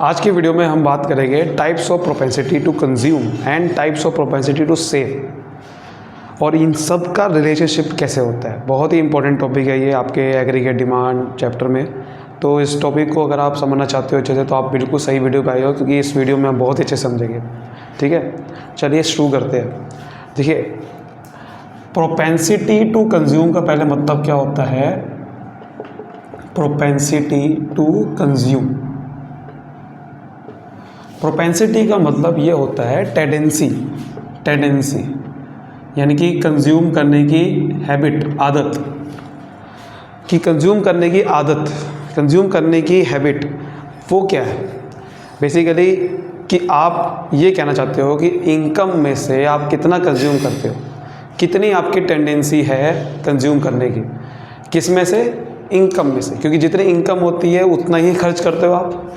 आज की वीडियो में हम बात करेंगे types of propensity to consume and types of propensity to save, और इन सब का रिलेशनशिप कैसे होता है। बहुत ही इंपॉर्टेंट टॉपिक है ये आपके एग्रीगेट डिमांड चैप्टर में। तो इस टॉपिक को अगर आप समझना चाहते हो अच्छे से तो आप बिल्कुल सही वीडियो पे आए हो, क्योंकि इस वीडियो में हम बहुत अच्छे समझेंगे। ठीक है, चलिए शुरू करते हैं। देखिए, प्रोपेंसिटी टू कंज्यूम का पहले मतलब क्या होता है। प्रोपेंसिटी टू कंज्यूम, प्रोपेंसिटी का मतलब ये होता है टेंडेंसी यानी कि कंज्यूम करने की हैबिट, आदत कि कंज्यूम करने की आदत, कंज्यूम करने की हैबिट वो क्या है। बेसिकली कि आप ये कहना चाहते हो कि इनकम में से आप कितना कंज्यूम करते हो, कितनी आपकी टेंडेंसी है कंज्यूम करने की, किस में से, इनकम में से, क्योंकि जितनी इनकम होती है उतना ही खर्च करते हो आप।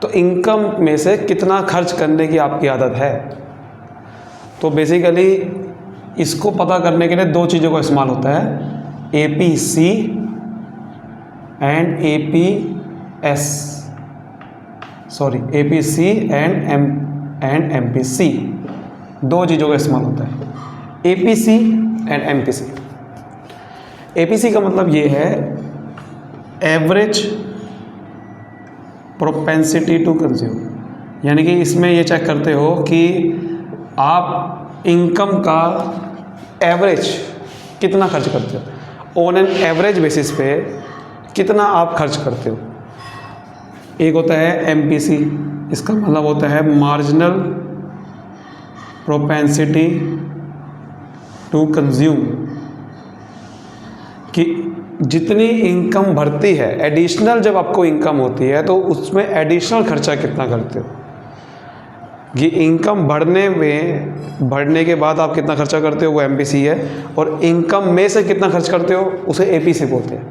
तो इनकम में से कितना खर्च करने की आपकी आदत है। तो बेसिकली इसको पता करने के लिए दो चीज़ों का इस्तेमाल होता है, APC and APS, sorry APC and MPC, दो चीज़ों का इस्तेमाल होता है, APC एंड MPC। APC का मतलब ये है एवरेज प्रोपेंसिटी टू कंज्यूम, यानी कि इसमें ये चेक करते हो कि आप इनकम का एवरेज कितना खर्च करते हो, ऑन एन एवरेज बेसिस पे कितना आप खर्च करते हो। एक होता है MPC, इसका मतलब होता है मार्जिनल प्रोपेंसिटी टू कंज्यूम, कि जितनी इनकम बढ़ती है, एडिशनल जब आपको इनकम होती है तो उसमें एडिशनल खर्चा कितना करते हो। कि इनकम बढ़ने के बाद आप कितना खर्चा करते हो वो MPC है, और इनकम में से कितना खर्च करते हो उसे APC बोलते हैं।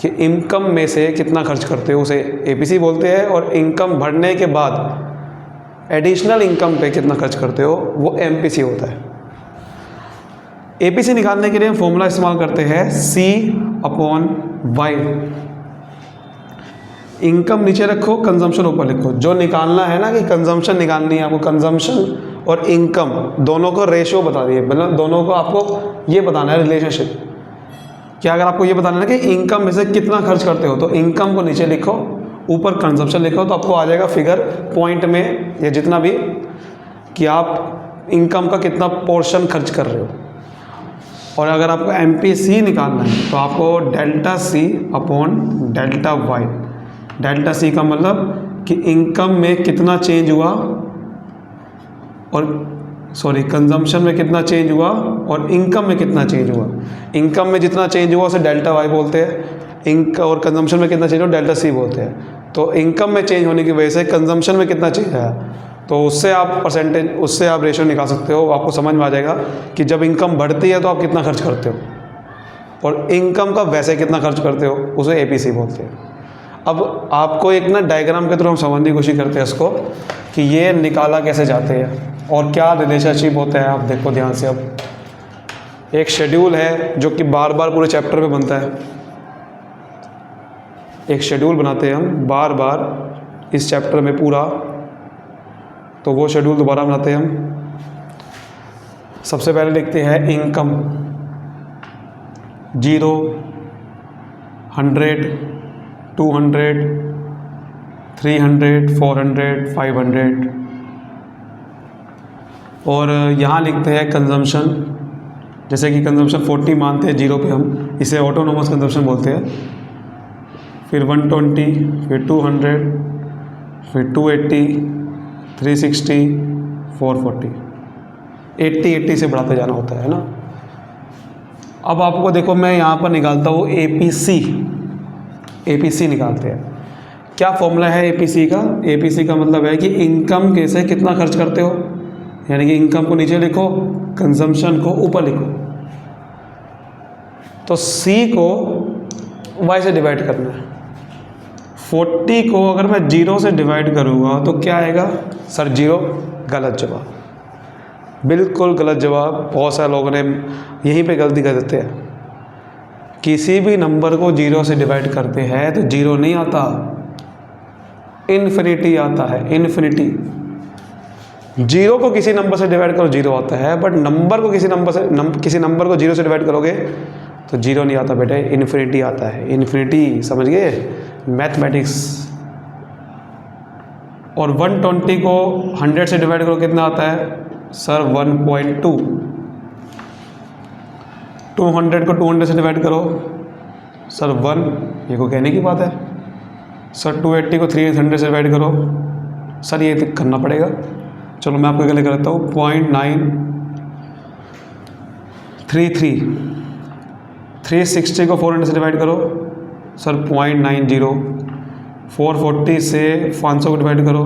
कि इनकम में से कितना खर्च करते हो उसे APC बोलते हैं, और इनकम बढ़ने के बाद एडिशनल इनकम पे कितना खर्च करते हो वो MPC होता है। APC निकालने के लिए हम फॉर्मूला इस्तेमाल करते हैं C/Y। इनकम नीचे रखो, कंजम्पशन ऊपर लिखो। जो निकालना है ना कि कंजम्पशन निकालनी है आपको, कंजम्पशन और इनकम दोनों को रेशियो बता दिए, मतलब दोनों को आपको ये बताना है रिलेशनशिप। क्या अगर आपको ये बताना है कि इनकम में से कितना खर्च करते हो, तो इनकम को नीचे लिखो, ऊपर कंजम्पशन लिखो, तो आपको आ जाएगा फिगर पॉइंट में या जितना भी, कि आप इनकम का कितना पोर्शन खर्च कर रहे हो। और अगर आपको MPC निकालना है तो आपको ΔC/ΔY। डेल्टा C का मतलब कि इनकम में कितना चेंज हुआ, और सॉरी कंजम्पशन में कितना चेंज हुआ और इनकम में कितना चेंज हुआ। इनकम में जितना चेंज हुआ उसे ΔY बोलते हैं, और कंजम्पशन में कितना चेंज हुआ ΔC बोलते हैं। तो इनकम में चेंज होने की वजह से कंजम्पशन में कितना चेंज आया, तो उससे आप परसेंटेज, उससे आप रेशो निकाल सकते हो। आपको समझ में आ जाएगा कि जब इनकम बढ़ती है तो आप कितना खर्च करते हो, और इनकम का वैसे कितना खर्च करते हो उसे APC बोलते हैं। अब आपको एक ना डायग्राम के थ्रू हम समझने की कोशिश करते हैं इसको, कि ये निकाला कैसे जाते हैं और क्या रिलेशनशिप होता है। आप देखो ध्यान से, अब एक शेड्यूल है जो कि बार बार पूरे चैप्टर में बनता है। एक शेड्यूल बनाते हैं हम बार बार इस चैप्टर में पूरा, तो वो शेड्यूल दोबारा बनाते हैं हम। सबसे पहले लिखते हैं इनकम 0, 100, 200, 300, 400, 500, और यहाँ लिखते हैं कंजम्पशन। जैसे कि कंजम्पशन 40 मानते हैं 0 पे, हम इसे ऑटोनोमस कंजम्पशन बोलते हैं। फिर 120, फिर 200, फिर 280, 360, 440, 80 से बढ़ाते जाना होता है ना। अब आपको देखो, मैं यहाँ पर निकालता हूँ APC निकालते हैं। क्या फॉर्मूला है APC का। APC का मतलब है कि इनकम के से कितना खर्च करते हो, यानी कि इनकम को नीचे लिखो, कंजम्पशन को ऊपर लिखो। तो C को Y से डिवाइड करना है। 40 को अगर मैं 0 से डिवाइड करूँगा तो क्या आएगा सर, 0। गलत जवाब, बिल्कुल गलत जवाब। बहुत सारे लोगों ने यहीं पे गलती कर देते हैं। किसी भी नंबर को 0 से डिवाइड करते हैं तो 0 नहीं आता, इन्फिनिटी आता है, इन्फिनिटी। जीरो को किसी नंबर से डिवाइड करो जीरो आता है, बट नंबर को किसी नंबर को जीरो से डिवाइड करोगे तो जीरो नहीं आता बेटे, इन्फिनिटी आता है, इन्फिनिटी। समझ गए मैथमेटिक्स। और 120 को 100 से डिवाइड करो कितना आता है सर 1.2। 200 को 200 से डिवाइड करो सर 1, ये को कहने की बात है सर। 280 को 300 से डिवाइड करो सर, ये करना पड़ेगा। चलो मैं आपको गले करता हूँ 0.933। 360 को 400 से डिवाइड करो सर 0.90। 440 से 500 को डिवाइड करो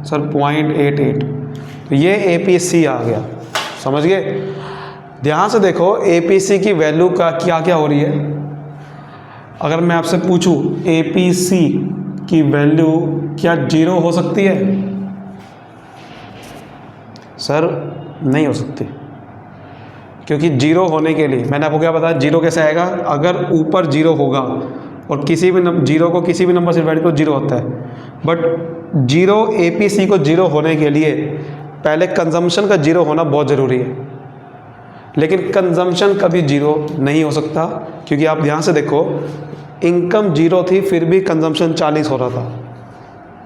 सर 0.88। तो ये APC आ गया, समझ गए। ध्यान से देखो APC की वैल्यू का क्या क्या हो रही है। अगर मैं आपसे पूछूं APC की वैल्यू क्या 0 हो सकती है सर? नहीं हो सकती, क्योंकि 0 होने के लिए मैंने आपको क्या बताया, 0 कैसे आएगा, अगर ऊपर 0 होगा और किसी भी जीरो को किसी भी नंबर से डिवाइड करो 0 होता है। बट 0 APC को 0 होने के लिए पहले कंजम्पशन का 0 होना बहुत ज़रूरी है, लेकिन कंजम्पशन कभी 0 नहीं हो सकता, क्योंकि आप ध्यान से देखो इनकम 0 थी फिर भी कंजम्पशन 40 हो रहा था।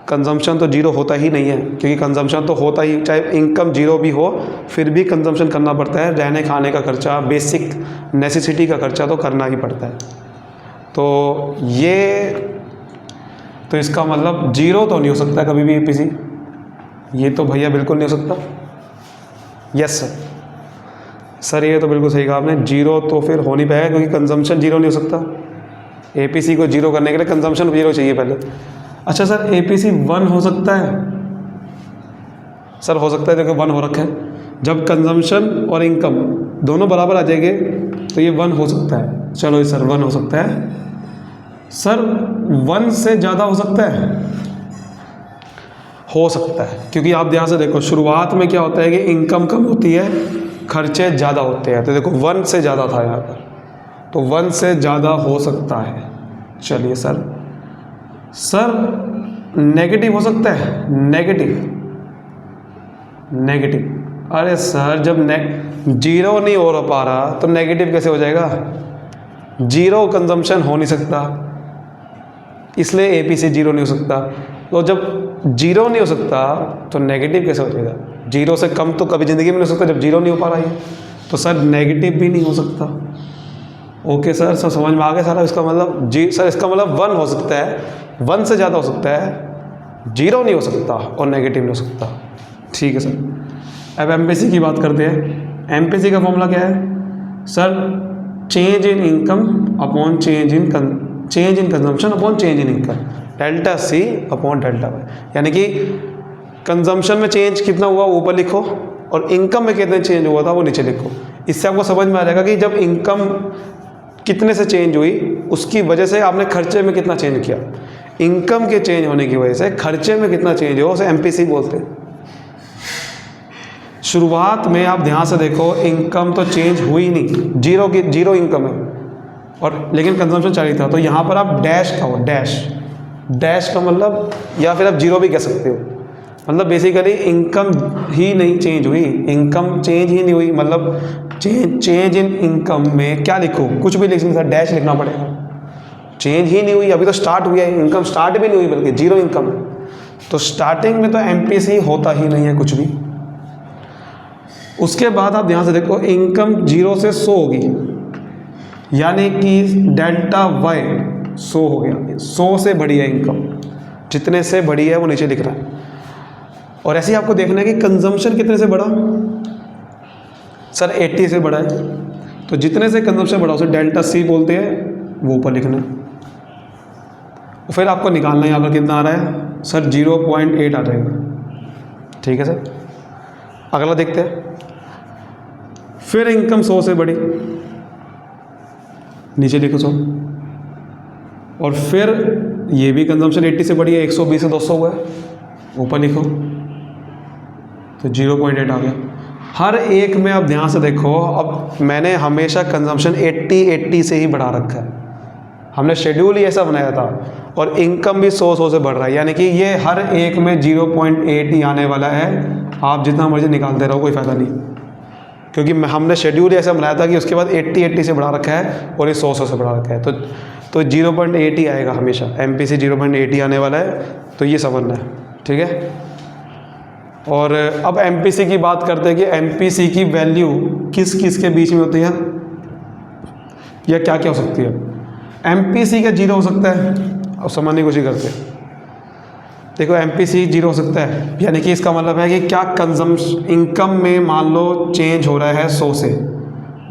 कंजम्पशन तो 0 होता ही नहीं है, क्योंकि कंजम्पशन तो होता ही, चाहे इनकम 0 भी हो फिर भी कंजम्पशन करना पड़ता है। रहने खाने का खर्चा, बेसिक नेसेसिटी का खर्चा तो करना ही पड़ता है। तो ये तो इसका मतलब 0 तो नहीं हो सकता कभी भी APC, ये तो भैया बिल्कुल नहीं हो सकता। यस सर, ये तो बिल्कुल सही कहा आपने, 0 तो फिर हो नहीं पाएगा, क्योंकि कंजम्पशन 0 नहीं हो सकता। APC को 0 करने के लिए कंजम्पशन 0 चाहिए पहले। अच्छा सर, APC 1 हो सकता है? सर हो सकता है, देखो 1 हो रखा है। जब कंजम्पशन और इनकम दोनों बराबर आ जाएंगे तो ये 1 हो सकता है। चलो सर 1 हो सकता है। सर 1 से ज़्यादा हो सकता है? हो सकता है, क्योंकि आप ध्यान से देखो शुरुआत में क्या होता है कि इनकम कम होती है, खर्चे ज़्यादा होते हैं। तो देखो 1 से ज़्यादा था यहाँ पर, तो 1 से ज़्यादा हो सकता है। चलिए सर नेगेटिव हो सकता है? नेगेटिव अरे सर, जब 0 नहीं हो पा रहा तो नेगेटिव कैसे हो जाएगा? 0 कंजम्पशन हो नहीं सकता, इसलिए APC 0 नहीं हो सकता। तो जब 0 नहीं हो सकता तो नेगेटिव कैसे हो जाएगा? 0 से कम तो कभी ज़िंदगी में नहीं हो सकता, जब 0 नहीं हो पा रहा है तो सर नेगेटिव भी नहीं हो सकता। ओके सर, सब समझ में आ गया सारा। इसका मतलब सर इसका मतलब 1 हो सकता है, 1 से ज़्यादा हो सकता है, 0 नहीं हो सकता और नेगेटिव नहीं हो सकता। ठीक है सर। अब MPC की बात करते हैं। MPC का फॉर्मूला क्या है sir? Change in income upon change in consumption upon change in income, delta C upon delta Y। यानी कि कंजम्पशन में चेंज कितना हुआ ऊपर लिखो, और इनकम में कितना चेंज हुआ था वो नीचे लिखो। इससे आपको समझ में आ जाएगा कि जब इनकम कितने से चेंज हुई, उसकी वजह से आपने खर्चे में कितना चेंज किया। इनकम के चेंज होने की वजह से खर्चे में कितना चेंज हो, उसे MPC बोलते हैं। शुरुआत में आप ध्यान से देखो इनकम तो चेंज हुई नहीं, 0 इनकम है, और लेकिन कंजम्पशन चालू था। तो यहाँ पर आप डैश था, वो डैश का मतलब, या फिर आप 0 भी कह सकते हो, मतलब बेसिकली इनकम ही नहीं चेंज हुई, इनकम चेंज ही नहीं हुई। मतलब चेंज इन इनकम में क्या लिखो, कुछ भी लिख सकता, डैश लिखना पड़ेगा। चेंज ही नहीं हुई, अभी तो स्टार्ट हुई है, इनकम स्टार्ट भी नहीं हुई, बल्कि 0 इनकम है। तो स्टार्टिंग में तो MPC होता ही नहीं है कुछ भी। उसके बाद आप ध्यान से देखो इनकम 0 से 100 होगी, यानी कि डेल्टा Y 100 हो गया। 100 से बड़ी है इनकम, जितने से बड़ी है वो नीचे लिख रहा है। और ऐसे ही आपको देखना है कि कंजम्पशन कितने से बढ़ा सर? 80 से बढ़ा है। तो जितने से कंजम्पशन बढ़ा उसे डेल्टा C बोलते हैं, वो ऊपर लिखना है। और फिर आपको निकालना है यहाँ पर कितना आ रहा है सर? 0.8 आ जाएगा। ठीक है सर, अगला देखते हैं। फिर इनकम 100 से बढ़ी, नीचे लिखो 100। और फिर ये भी कंजम्पशन 80 से बढ़ी है, 120 से 200 हुआ है, ऊपर लिखो, तो 0.8 आ गया। हर एक में आप ध्यान से देखो, अब मैंने हमेशा कंजम्पशन 80 से ही बढ़ा रखा है, हमने शेड्यूल ही ऐसा बनाया था। और इनकम भी 100 से बढ़ रहा है, यानी कि ये हर एक में 0.8 ही आने वाला है। आप जितना मर्जी निकालते रहो, कोई फ़ायदा नहीं, क्योंकि हमने शेड्यूल ऐसा बनाया था कि उसके बाद 80 से बढ़ा रखा है और ये 100 से बढ़ा रखा है, तो 0.8 ही आएगा हमेशा। MPC 0.8 ही आने वाला है, तो ये समझना है, ठीक है। और अब MPC की बात करते हैं कि MPC की वैल्यू किस किस के बीच में होती है या क्या क्या हो सकती है। MPC का 0 हो सकता है, अब समझने की कोशिश करते हैं। देखो MPC 0 हो सकता है, यानी कि इसका मतलब है कि क्या कंजम्पशन इनकम में मान लो चेंज हो रहा है 100 से,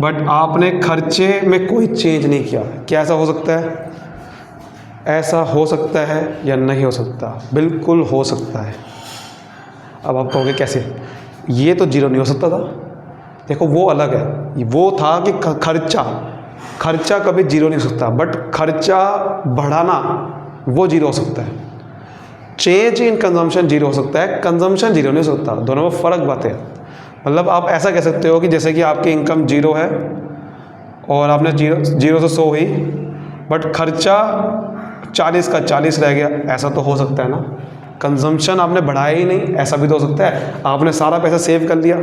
बट आपने खर्चे में कोई चेंज नहीं किया। क्या ऐसा हो सकता है? ऐसा हो सकता है या नहीं हो सकता? बिल्कुल हो सकता है। अब आप कहोगे कैसे? ये तो 0 नहीं हो सकता था। देखो वो अलग है, वो था कि खर्चा कभी 0 नहीं हो सकता, बट खर्चा बढ़ाना वो 0 हो सकता है। चेंज इन कंजम्पशन 0 हो सकता है, कंजम्पशन 0 नहीं हो सकता। दोनों में फ़र्क बात है। मतलब आप ऐसा कह सकते हो कि जैसे कि आपकी इनकम 0 है और आपने 0 से 100 हुई, बट खर्चा 40 का 40 रह गया, ऐसा तो हो सकता है ना। कंजम्पशन आपने बढ़ाया ही नहीं, ऐसा भी तो हो सकता है। आपने सारा पैसा सेव कर लिया,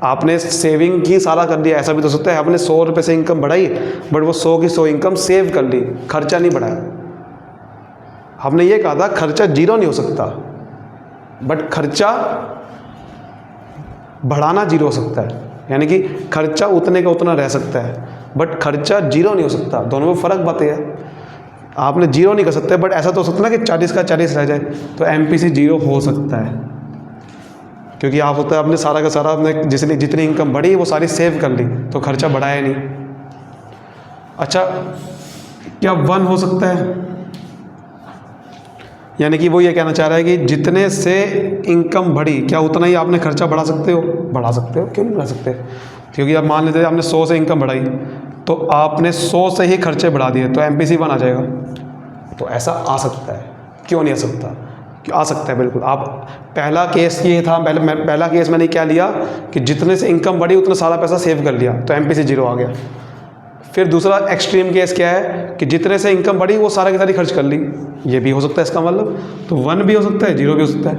आपने सेविंग की सारा कर लिया, ऐसा भी तो हो सकता है। आपने 100 रुपये से इनकम बढ़ाई, बट वो 100 की 100 इनकम सेव कर ली, खर्चा नहीं बढ़ाया। हमने ये कहा था खर्चा 0 नहीं हो सकता, बट खर्चा बढ़ाना 0 हो सकता है, यानी कि खर्चा उतने का उतना रह सकता है, बट खर्चा 0 नहीं हो सकता। दोनों में फ़र्क बातें हैं। आपने 0 नहीं कर सकते, बट ऐसा तो हो सकता है ना कि 40 का 40 रह जाए, तो MPC 0 हो सकता है, क्योंकि आप होता है आपने सारा का सारा आपने जितनी इनकम बढ़ी वो सारी सेव कर ली, तो खर्चा बढ़ाया नहीं। अच्छा, क्या 1 हो सकता है? यानी कि वो ये कहना चाह रहा है कि जितने से इनकम बढ़ी, क्या उतना ही आपने खर्चा बढ़ा सकते हो? बढ़ा सकते हो, क्यों नहीं बढ़ा सकते? क्योंकि अब मान लेते हैं आपने 100 से इनकम बढ़ाई, तो आपने 100 से ही खर्चे बढ़ा दिए, तो MPC 1 आ जाएगा। तो ऐसा आ सकता है, क्यों नहीं आ सकता? आ सकता है बिल्कुल। आप पहला केस ये था, पहला केस मैंने क्या लिया कि जितने से इनकम बढ़ी उतना सारा पैसा सेव कर लिया, तो MPC 0 आ गया। फिर दूसरा एक्सट्रीम केस क्या है कि जितने से इनकम बढ़ी वो सारा की सारी खर्च कर ली, ये भी हो सकता है इसका मतलब। तो 1 भी हो सकता है, 0 भी हो सकता है।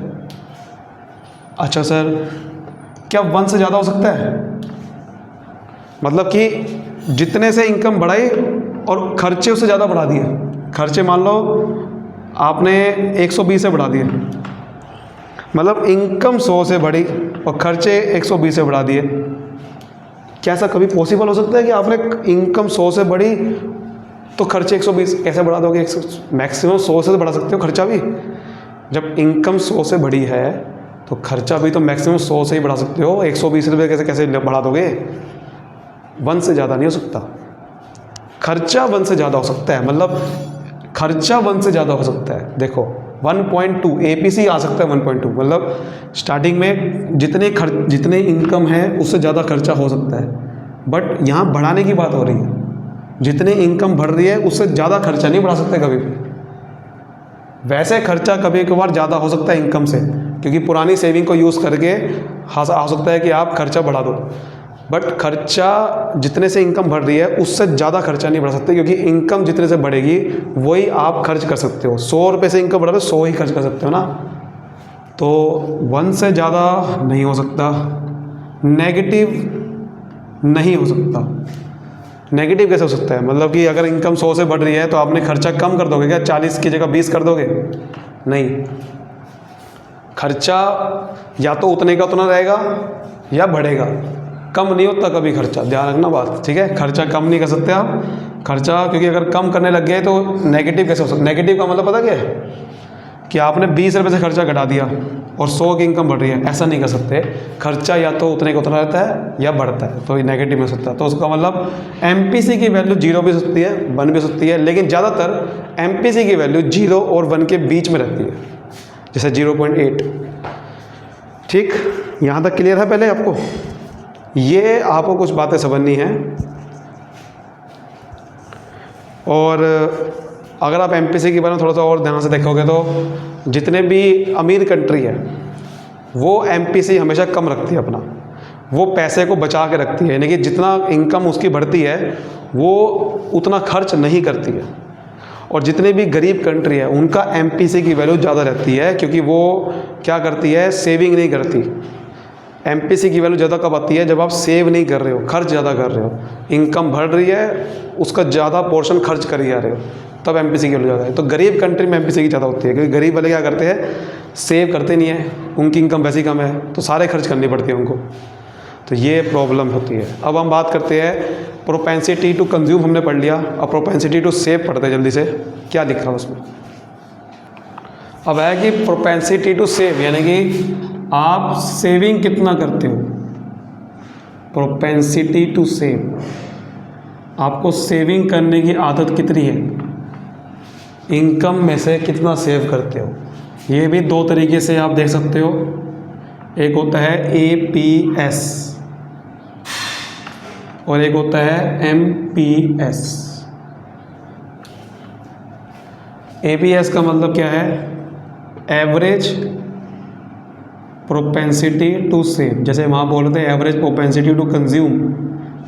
अच्छा सर, क्या 1 से ज़्यादा हो सकता है? मतलब कि जितने से इनकम बढ़ाई और खर्चे उससे ज़्यादा बढ़ा दिए। खर्चे मान लो आपने 120 से बढ़ा दिए, मतलब इनकम 100 से बढ़ी और खर्चे 120 से बढ़ा दिए। क्या ऐसा कभी पॉसिबल हो सकता है कि आपने इनकम 100 से बढ़ी तो खर्चे 120 कैसे बढ़ा दोगे? मैक्सिमम 100 से बढ़ा सकते हो खर्चा भी। जब इनकम 100 से बढ़ी है तो खर्चा भी तो मैक्सिमम 100 से ही बढ़ा सकते हो। 120 रुपये कैसे बढ़ा दोगे? 1 से ज़्यादा नहीं हो सकता। खर्चा 1 से ज़्यादा हो सकता है, मतलब खर्चा 1 से ज़्यादा हो सकता है। देखो 1.2 APC आ सकता है 1.2, मतलब स्टार्टिंग में जितने इनकम है उससे ज़्यादा खर्चा हो सकता है, बट यहाँ बढ़ाने की बात हो रही है। जितनी इनकम बढ़ रही है उससे ज़्यादा खर्चा नहीं बढ़ा सकते कभी भी। वैसे खर्चा कभी कभार ज़्यादा हो सकता है इनकम से, क्योंकि पुरानी सेविंग को यूज़ करके हो सकता है कि आप खर्चा बढ़ा दो, बट खर्चा जितने से इनकम बढ़ रही है उससे ज़्यादा खर्चा नहीं बढ़ा सकते, क्योंकि इनकम जितने से बढ़ेगी वही आप खर्च कर सकते हो। 100 रुपये से इनकम बढ़ा तो 100 ही खर्च कर सकते हो ना। तो 1 से ज़्यादा नहीं हो सकता। नेगेटिव नहीं हो सकता। नेगेटिव कैसे हो सकता है? मतलब कि अगर इनकम 100 से बढ़ रही है तो आपने खर्चा कम कर दोगे क्या? 40 की जगह 20 कर दोगे? नहीं, खर्चा या तो उतने का उतना रहेगा या बढ़ेगा, कम नहीं होता कभी खर्चा। ध्यान रखना बात, ठीक है? खर्चा कम नहीं कर सकते आप खर्चा, क्योंकि अगर कम करने लग गए तो नेगेटिव कैसे हो सकता? नेगेटिव का मतलब पता क्या है? कि आपने 20 रुपये से खर्चा घटा दिया और 100 की इनकम बढ़ रही है, ऐसा नहीं कर सकते। खर्चा या तो उतने का उतना रहता है या बढ़ता है, तो ये नेगेटिव में हो सकता है। तो उसका मतलब MPC की वैल्यू 0 भी हो सकती है, 1 भी हो सकती है, लेकिन ज़्यादातर MPC की वैल्यू 0 और 1 के बीच में रहती है, जैसे 0.8। ठीक, यहाँ तक क्लियर है? पहले आपको ये आपको कुछ बातें समझनी हैं। और अगर आप MPC के बारे में थोड़ा सा और ध्यान से देखोगे तो जितने भी अमीर कंट्री है वो MPC हमेशा कम रखती है अपना, वो पैसे को बचा के रखती है, यानी कि जितना इनकम उसकी बढ़ती है वो उतना खर्च नहीं करती है। और जितने भी गरीब कंट्री है उनका MPC की वैल्यू ज़्यादा रहती है, क्योंकि वो क्या करती है, सेविंग नहीं करती। MPC की वैल्यू ज़्यादा कब आती है, जब आप सेव नहीं कर रहे हो, खर्च ज़्यादा कर रहे हो, इनकम बढ़ रही है, उसका ज़्यादा पोर्शन खर्च कर जा रहे हो, तब MPC की वैल्यू ज़्यादा है। तो गरीब कंट्री में MPC की ज़्यादा होती है, क्योंकि गरीब वाले क्या करते हैं, सेव करते नहीं है, उनकी इनकम वैसी कम है, तो सारे खर्च करनी पड़ती है उनको। तो ये प्रॉब्लम होती है। अब हम बात करते हैं प्रोपेंसिटी टू कंज्यूम, हमने पढ़ लिया। अब प्रोपेंसिटी टू सेव पढ़ते हैं जल्दी से, क्या लिखा है उसमें। अब है कि प्रोपेंसिटी टू सेव, यानी कि आप सेविंग कितना करते हो। प्रोपेंसिटी टू सेव, आपको सेविंग करने की आदत कितनी है, इनकम में से कितना सेव करते हो। ये भी दो तरीके से आप देख सकते हो। एक होता है APS और एक होता है MPS। APS का मतलब क्या है, एवरेज प्रोपेंसिटी टू सेव। जैसे वहाँ बोल रहे थे एवरेज प्रोपेंसिटी टू कंज्यूम,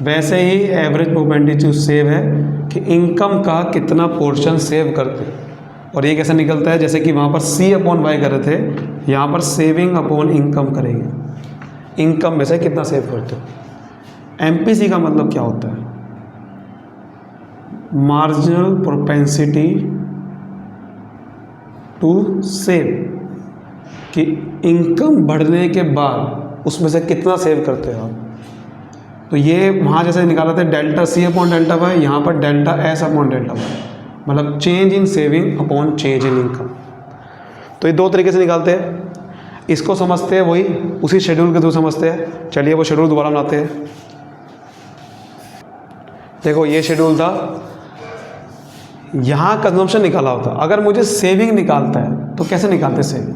वैसे ही एवरेज प्रोपेंसिटी टू सेव है कि इनकम का कितना पोर्शन सेव करते हैं। और ये कैसे निकलता है, जैसे कि वहाँ पर C/Y कर रहे थे, यहाँ पर सेविंग अपॉन इनकम करेंगे, इनकम में से कितना सेव करते हो। MPC का मतलब क्या होता है, मार्जिनल प्रोपेंसिटी टू सेव, कि इनकम बढ़ने के बाद उसमें से कितना सेव करते हो आप। तो ये वहाँ जैसे निकाला था डेल्टा C/Y, यहाँ पर डेल्टा S/Y, मतलब change in saving upon change in income. तो ये दो तरीके से निकालते हैं। इसको समझते हैं वही उसी शेड्यूल के थ्रू समझते हैं। चलिए वो शेड्यूल दोबारा बनाते हैं। देखो ये शेड्यूल था, यहाँ कंजम्पशन निकाला होता। अगर मुझे सेविंग निकालता है तो कैसे निकालते सेविंग,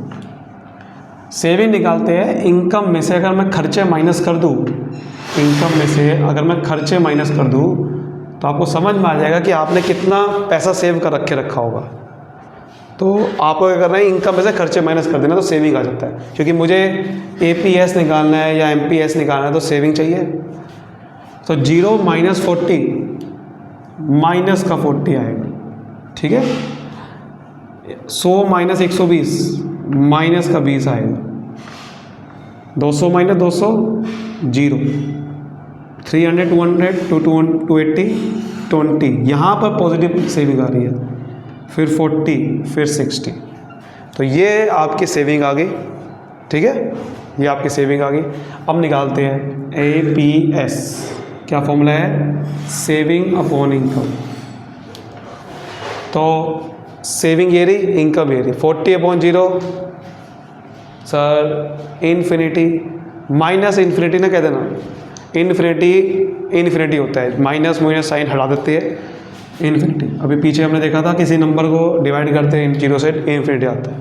सेविंग निकालते हैं इनकम में से अगर मैं खर्चे माइनस कर दूँ, इनकम में से अगर मैं खर्चे माइनस कर दूँ तो आपको समझ में आ जाएगा कि आपने कितना पैसा सेव कर रखा होगा। तो आपको क्या करना है, इनकम में से खर्चे माइनस कर देना तो सेविंग आ जाता है। क्योंकि मुझे APS निकालना है या MPS निकालना है तो सेविंग चाहिए। तो 0 - 40 माइनस का 40 आएगा, ठीक है। 100 - 120 माइनस का 20 आएगा। 200 - 200 0, 300 200 280 20, यहाँ पर पॉजिटिव सेविंग आ रही है, फिर 40, फिर 60। तो ये आपकी सेविंग आ गई, ठीक है, ये आपकी सेविंग आ गई। अब निकालते हैं APS, क्या फॉर्मूला है, सेविंग अपॉन इनकम। तो सेविंग ये रही, इनकम ये रही, 40/0 सर इन्फिनिटी, माइनस इन्फिनिटी ना कह देना, इन्फिनिटी होता है, माइनस साइन हटा देते हैं इन्फिनिटी। अभी पीछे हमने देखा था किसी नंबर को डिवाइड करते हैं 0 से इन्फिनिटी आता है।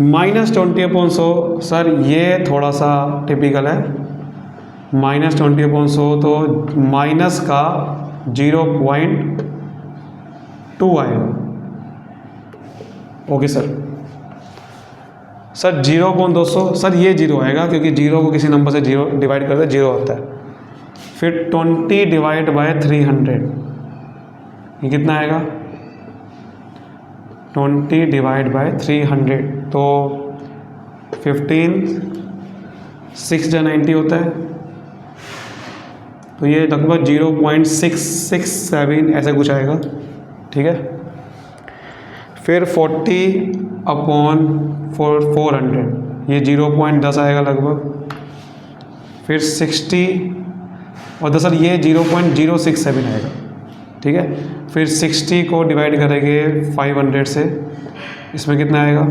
-20/100 सर ये थोड़ा सा टिपिकल है, -20/100 तो माइनस का 0.2 आएगा। ओके सर 0.200 सर ये 0 आएगा, क्योंकि 0 को किसी नंबर से 0 डिवाइड करते 0 आता है। फिर 20/300 ये कितना आएगा, 20/300 तो 15, 6 × 90 होता है। तो ये लगभग 0.667 ऐसे कुछ आएगा, ठीक है। फिर 40/400 ये 0.10 आएगा लगभग। फिर 60 और 10 ये 0.067 आएगा, ठीक है। फिर 60 को डिवाइड करेंगे 500 से, इसमें कितना आएगा,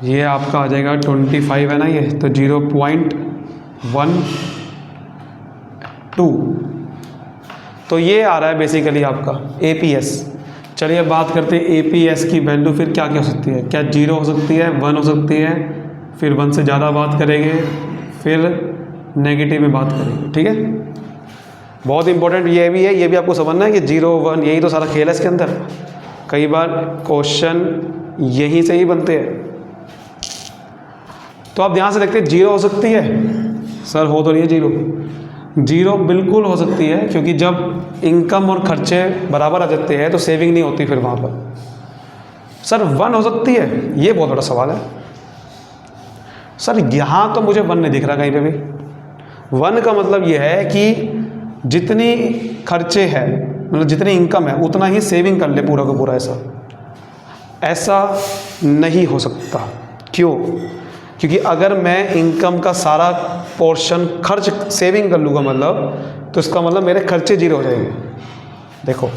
ये आपका आ जाएगा 25 है ना ये, तो 0.12। तो ये आ रहा है बेसिकली आपका APS। चलिए अब बात करते हैं APS की वैल्यू फिर क्या क्या हो सकती है। क्या 0 हो सकती है, 1 हो सकती है, फिर 1 से ज़्यादा बात करेंगे, फिर नेगेटिव में बात करेंगे, ठीक है। बहुत इंपॉर्टेंट ये भी है, ये भी आपको समझना है कि 0 1 यही तो सारा खेल है इसके अंदर। कई बार क्वेश्चन यहीं से ही बनते हैं। तो आप ध्यान से देखते हैं 0 हो सकती है सर, हो तो रही है 0, जीरो बिल्कुल हो सकती है, क्योंकि जब इनकम और खर्चे बराबर आ जाते हैं तो सेविंग नहीं होती फिर वहाँ पर। सर 1 हो सकती है, ये बहुत बड़ा सवाल है। सर यहाँ तो मुझे 1 नहीं दिख रहा कहीं पे भी। 1 का मतलब ये है कि जितनी खर्चे हैं, मतलब जितनी इनकम है उतना ही सेविंग कर ले पूरा का पूरा। ऐसा नहीं हो सकता। क्यों? क्योंकि अगर मैं इनकम का सारा पोर्शन खर्च सेविंग कर लूँगा मतलब, तो इसका मतलब मेरे खर्चे जीरो हो जाएंगे। देखो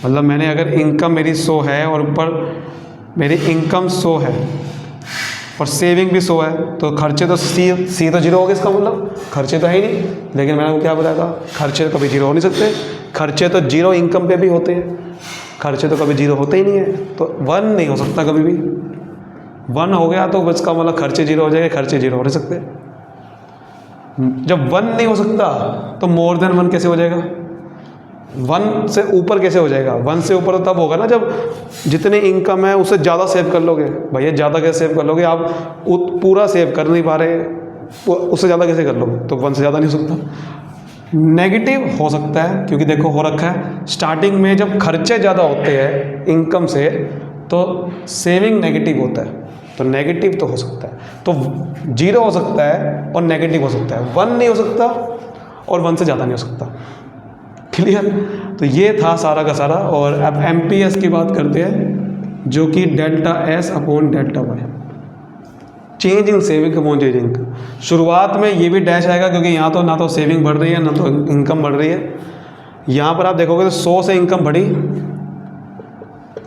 मतलब मैंने अगर इनकम मेरी 100 है और ऊपर मेरी इनकम 100 है और सेविंग भी 100 है, तो खर्चे तो सी तो जीरो हो गए। इसका मतलब खर्चे तो है ही नहीं। लेकिन मैंने आपको क्या बताया था, खर्चे तो कभी जीरो हो नहीं सकते। खर्चे तो जीरो इनकम पे भी होते हैं, खर्चे तो कभी जीरो होते ही नहीं है। तो 1 नहीं हो सकता कभी भी। 1 हो गया तो इसका मतलब खर्चे जीरो हो जाएंगे, खर्चे जीरो हो नहीं सकते। जब 1 नहीं हो सकता तो मोर देन 1 कैसे हो जाएगा? 1 से ऊपर कैसे हो जाएगा? 1 से ऊपर तब होगा ना जब जितनी इनकम है उससे ज़्यादा सेव कर लोगे। भैया ज़्यादा कैसे सेव कर लोगे? आप पूरा सेव कर नहीं पा रहे, उससे ज़्यादा कैसे कर लोगे? तो 1 से ज़्यादा नहीं हो सकता। नेगेटिव हो सकता है, क्योंकि देखो हो रखा है स्टार्टिंग में जब खर्चे ज़्यादा होते हैं इनकम से तो सेविंग नेगेटिव होता है, तो नेगेटिव तो हो सकता है। तो 0 हो सकता है और नेगेटिव हो सकता है, 1 नहीं हो सकता और 1 से ज़्यादा नहीं हो सकता। क्लियर? तो ये था सारा का सारा। और अब MPS की बात करते हैं, जो कि delta S upon delta Y, change in saving upon changing. शुरुआत में ये भी डैश आएगा, क्योंकि यहाँ तो ना तो सेविंग बढ़ रही है ना तो इनकम बढ़ रही है। यहाँ पर आप देखोगे तो 100 से इनकम बढ़ी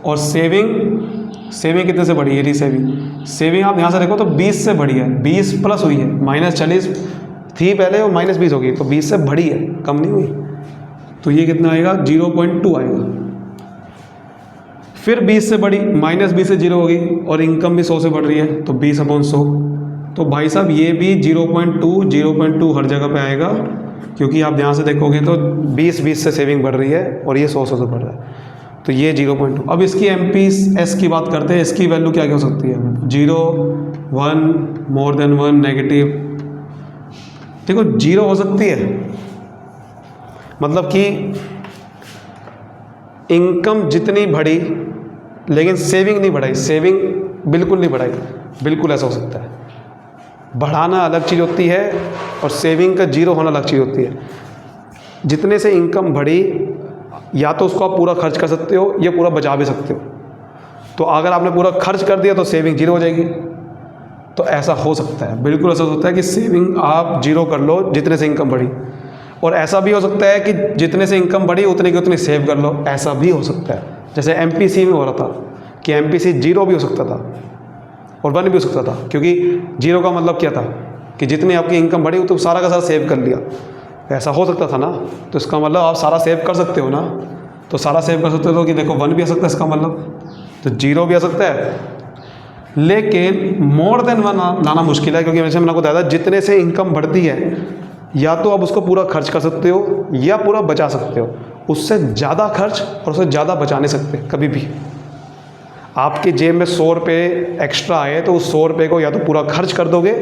और सेविंग कितने से बढ़ी है? सेविंग आप यहाँ से देखो तो 20 से बढ़ी है, 20 प्लस हुई है, -40 थी पहले और -20 होगी, तो 20 से बढ़ी है, कम नहीं हुई। तो ये कितना आएगा? 0.2 आएगा। फिर 20 से बढ़ी, -20 से 0 होगी और इनकम भी 100 से बढ़ रही है, तो 20 अपॉन 100। तो भाई साहब ये भी 0.2 हर जगह पे आएगा, क्योंकि आप ध्यान से देखोगे तो 20 से सेविंग बढ़ रही है और ये 100 से बढ़ रहा है, तो ये 0.2। अब इसकी MPS की बात करते हैं। इसकी वैल्यू क्या क्या हो सकती है? 0, 1, मोर देन 1, नेगेटिव। देखो 0 हो सकती है, मतलब कि इनकम जितनी बढ़ी लेकिन सेविंग नहीं बढ़ाई, सेविंग बिल्कुल नहीं बढ़ाई, बिल्कुल ऐसा हो सकता है। बढ़ाना अलग चीज़ होती है और सेविंग का 0 होना अलग चीज़ होती है। जितने से इनकम बढ़ी, या तो उसको आप पूरा खर्च कर सकते हो या पूरा बचा भी सकते हो। तो अगर आपने पूरा खर्च कर दिया तो सेविंग 0 हो जाएगी। तो ऐसा हो सकता है, बिल्कुल ऐसा हो सकता है कि सेविंग आप 0 कर लो जितने से इनकम बढ़ी, और ऐसा भी हो सकता है कि जितने से इनकम बढ़ी उतने की उतनी सेव कर लो, ऐसा भी हो सकता है। जैसे MPC में हो रहा था कि MPC 0 भी हो सकता था और 1 भी हो सकता था, क्योंकि 0 का मतलब क्या था कि जितनी आपकी इनकम बढ़ी तो सारा का सारा सेव कर लिया, ऐसा हो सकता था ना। तो इसका मतलब आप सारा सेव कर सकते हो ना, तो सारा सेव कर सकते हो कि देखो 1 भी आ सकता है, इसका मतलब तो 0 भी आ सकता है। लेकिन मोर देन 1 लाना मुश्किल है, क्योंकि जैसे मैंने आपको बताया था जितने से इनकम बढ़ती है या तो आप उसको पूरा खर्च कर सकते हो या पूरा बचा सकते हो। उससे ज़्यादा खर्च और उससे ज़्यादा बचा नहीं सकते कभी भी। आपकी जेब में 100 रुपये एक्स्ट्रा आए तो उस 100 रुपये को या तो पूरा खर्च कर दोगे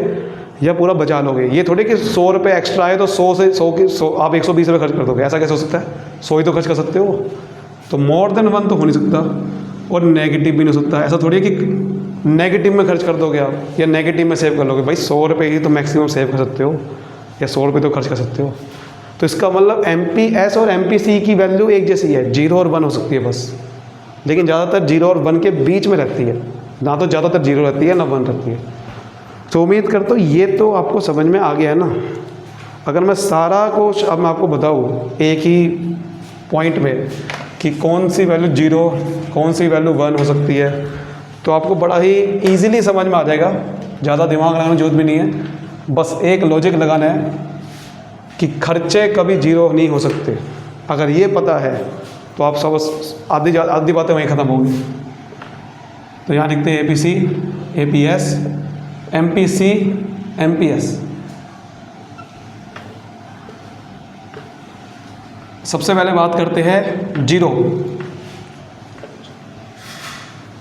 या पूरा बचा लोगे। ये थोड़ी कि 100 रुपये एक्स्ट्रा आए तो 100 से 100 आप 120 रुपये खर्च कर दोगे, ऐसा कैसे हो सकता है? 100 ही तो खर्च कर सकते हो। तो मोर देन 1 तो हो नहीं सकता और नेगेटिव भी नहीं हो सकता। ऐसा थोड़ी है कि नेगेटिव में खर्च कर दोगे आप या नेगेटिव में सेव कर लोगे। भाई 100 रुपये ही तो मैक्सिमम सेव कर सकते हो या 100 रुपये तो खर्च कर सकते हो। तो इसका मतलब MPS और MPC की वैल्यू एक जैसी है, 0 और 1 हो सकती है बस। लेकिन ज़्यादातर 0 और 1 के बीच में रहती है, ना तो ज़्यादातर 0 रहती है ना 1 रहती है। तो उम्मीद करता हूँ ये तो आपको समझ में आ गया है ना। अगर मैं सारा कुछ अब मैं आपको बताऊँ एक ही पॉइंट में कि कौन सी वैल्यू 0 कौन सी वैल्यू 1 हो सकती है, तो आपको बड़ा ही ईजिली समझ में आ जाएगा। ज़्यादा दिमाग लगाने की जरूरत भी नहीं है, बस एक लॉजिक लगाना है कि खर्चे कभी 0 नहीं हो सकते। अगर ये पता है तो आप सब आधी बातें वहीं ख़त्म होंगी। तो यहाँ लिखते हैं APC, APS, MPC, MPS। सबसे पहले बात करते हैं 0।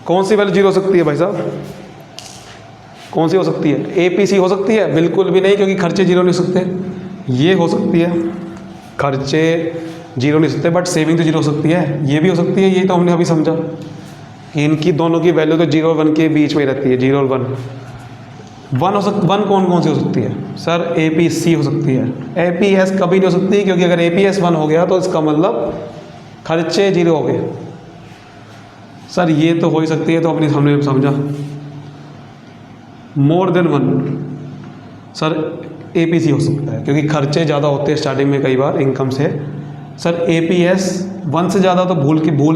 कौन सी वैल्यू 0 हो सकती है भाई साहब? कौन सी हो सकती है? APC हो सकती है? बिल्कुल भी नहीं, क्योंकि खर्चे 0 नहीं हो सकते। ये हो सकती है खर्चे जीरो नहीं हो सकते, बट सेविंग तो जीरो हो सकती है, ये भी हो सकती है। ये तो हमने अभी समझा कि इनकी दोनों की वैल्यू तो 0 और 1 के बीच में ही रहती है, 0 और 1। वन कौन कौन सी हो सकती है सर? APC हो सकती है। APS कभी नहीं हो सकती, क्योंकि अगर APS 1 हो गया तो इसका मतलब खर्चे 0 हो गए। सर ये तो हो ही सकती है, तो अपनी हमने समझा। मोर देन 1 सर APC हो सकता है, क्योंकि खर्चे ज़्यादा होते हैं स्टार्टिंग में कई बार इनकम से। सर APS 1 से ज़्यादा तो भूल के भी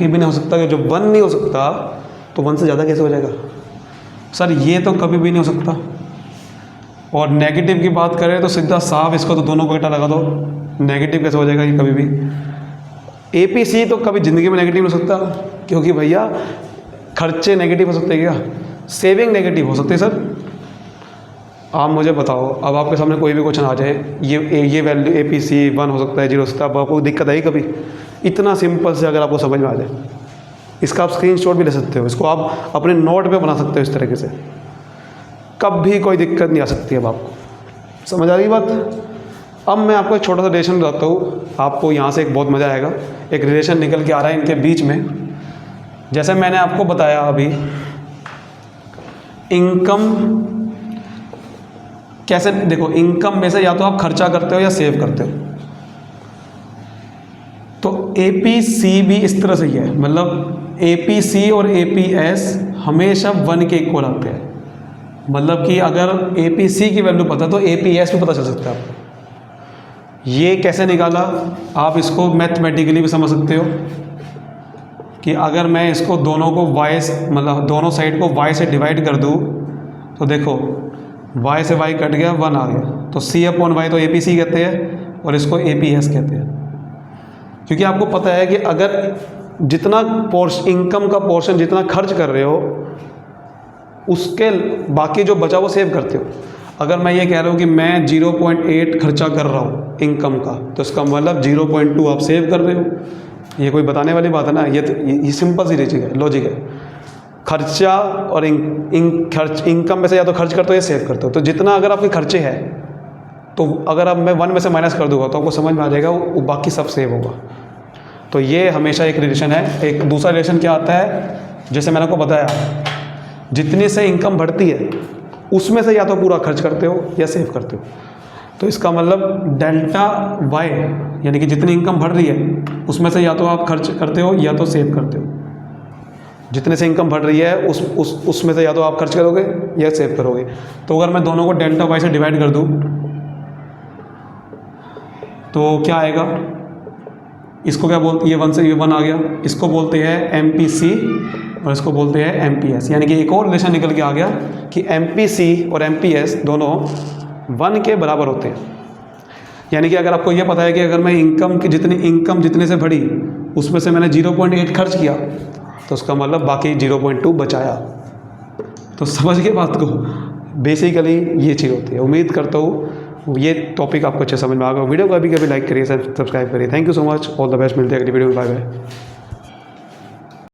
नहीं हो सकता, कि जब 1 नहीं हो सकता तो 1 से ज़्यादा कैसे हो जाएगा? सर ये तो कभी भी नहीं हो सकता। और नेगेटिव की बात करें तो सीधा साफ इसको तो दोनों को इकट्ठा लगा दो, नेगेटिव कैसे हो जाएगा ये कभी भी? APC तो कभी ज़िंदगी में नेगेटिव नहीं हो सकता, क्योंकि भैया खर्चे नेगेटिव हो सकते हैं क्या? सेविंग नेगेटिव हो सकते हैं सर। आप मुझे बताओ, अब आपके सामने कोई भी क्वेश्चन आ जाए, ये वैल्यू APC 1 हो सकता है, 0 हो सकता है, अब आपको दिक्कत आई कभी? इतना सिंपल से अगर आपको समझ में आ जाए, इसका आप स्क्रीनशॉट भी ले सकते हो, इसको आप अपने नोट पे बना सकते हो इस तरीके से, कभी कोई दिक्कत नहीं आ सकती। अब आपको समझ आ रही बात? अब मैं आपको एक छोटा सा रिलेशन बताता हूँ, आपको यहाँ से एक बहुत मज़ा आएगा। एक रिलेशन निकल के आ रहा है इनके बीच में। जैसे मैंने आपको बताया अभी, इनकम कैसे, देखो इनकम में से या तो आप खर्चा करते हो या सेव करते हो। तो APC भी इस तरह से ही है, मतलब APC और APS हमेशा 1 के इक्वल आते हैं। मतलब कि अगर APC की वैल्यू पता तो APS भी पता चल सकता है आपको। ये कैसे निकाला, आप इसको मैथमेटिकली भी समझ सकते हो कि अगर मैं इसको दोनों को मतलब दोनों साइड को y से डिवाइड कर दूँ, तो देखो y से y कट गया, 1 आ गया, तो C/y तो APC कहते हैं और इसको APS कहते हैं। क्योंकि आपको पता है कि अगर जितना इनकम का पोर्शन जितना खर्च कर रहे हो, उसके बाकी जो बचा वो सेव करते हो। अगर मैं ये कह रहा हूँ कि मैं 0.8 खर्चा कर रहा हूँ इनकम का, तो इसका मतलब 0.2 आप सेव कर रहे हो। ये कोई बताने वाली बात है ना? ये सिंपल सी लॉजिक है। खर्चा और इनकम में से या तो खर्च करते हो या सेव करते हो। तो जितना अगर आपके खर्चे हैं, तो अगर अब मैं 1 में से माइनस कर दूंगा तो आपको समझ में आ जाएगा वो बाकी सब सेव होगा। तो ये हमेशा एक रिलेशन है। एक दूसरा रिलेशन क्या आता है, जैसे मैंने आपको बताया, जितनी से इनकम बढ़ती है उसमें से या तो पूरा खर्च करते हो या सेव करते हो। तो इसका मतलब डेल्टा वाई, यानी कि जितनी इनकम बढ़ रही है उसमें से या तो आप खर्च करते हो या तो सेव करते हो। जितने से इनकम बढ़ रही है उसमें से या तो आप खर्च करोगे या सेव करोगे। तो अगर मैं दोनों को डेल्टा वाई से डिवाइड कर दूँ तो क्या आएगा? इसको क्या बोलते, ये 1 से ये 1 आ गया, इसको बोलते हैं MPC और इसको बोलते हैं MPS। यानी कि एक और रिलेशन निकल के आ गया कि MPC और MPS दोनों 1 के बराबर होते हैं। यानी कि अगर आपको ये पता है कि अगर मैं इनकम जितने से बढ़ी उसमें से मैंने 0.8 खर्च किया, तो उसका मतलब बाकी 0.2 बचाया। तो समझ के बात को, बेसिकली ये चीज़ होती है। उम्मीद करता हूँ ये टॉपिक आपको अच्छे समझ में आ गया। वीडियो को अभी लाइक करिए, सब्सक्राइब करिए। Thank you so much, all the best. मिलते हैं अगली वीडियो में। Bye bye.